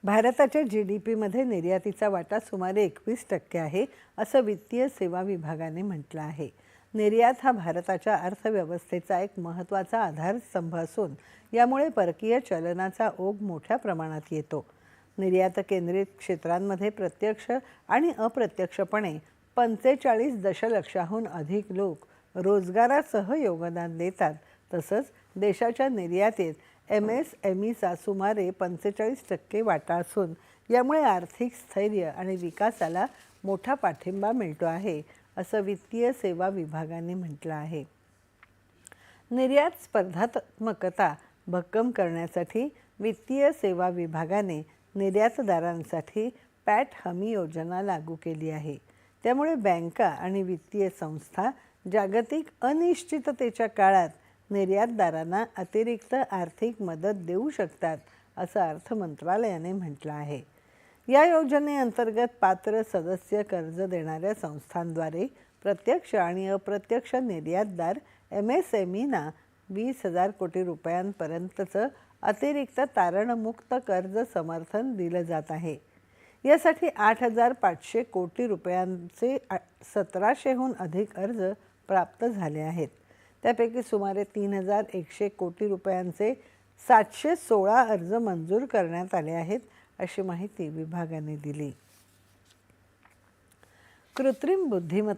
भारताच्या GDPमध्ये निर्यातीचा वाटा सुमारे 21% आहे, असं वित्तीय सेवा विभागाने म्हटलं आहे. निर्यात हा भारताच्या अर्थव्यवस्थेचा एक महत्त्वाचा आधारस्तंभ असून यामुळे परकीय चलनाचा ओघ मोठ्या प्रमाणात येतो. निर्यात केंद्रित क्षेत्रांमध्ये प्रत्यक्ष आणि अप्रत्यक्षपणे 45 दशलक्षाहून अधिक लोक रोजगारासह योगदान देतात. तसंच देशाच्या निर्यातीत MSMEचा सुमारे 45% वाटा असून यामुळे आर्थिक स्थैर्य आणि विकासाला मोठा पाठिंबा मिळतो आहे, असं वित्तीय सेवा विभागाने म्हटलं आहे. निर्यात स्पर्धात्मकता भक्कम करण्यासाठी वित्तीय सेवा विभागाने निर्यातदारांसाठी पॅट हमी योजना लागू केली आहे. त्यामुळे बँका आणि वित्तीय संस्था जागतिक अनिश्चिततेच्या काळात निर्यातदारांना अतिरिक्त आर्थिक मदत देऊ शकतात, असं अर्थ मंत्रालयाने म्हटलं आहे. या योजनेअंतर्गत पात्र सदस्य कर्ज देणाऱ्या संस्थांद्वारे प्रत्यक्ष आणि अप्रत्यक्ष निर्यातदार MSMEना 20,000 कोटी रुपयांपर्यंतचं अतिरिक्त तारणमुक्त कर्ज समर्थन दिलं जात आहे. यासाठी 8,500 कोटी रुपयांचे 1700हून अधिक अर्ज प्राप्त झाले आहेत. त्यापैकी सुमारे 3,100 कोटी रुपयांचे 716 अर्ज मंजूर करण्यात आले आहेत, अशी माहिती विभागाने दिली. कृत्रिम बुद्धिमत्ता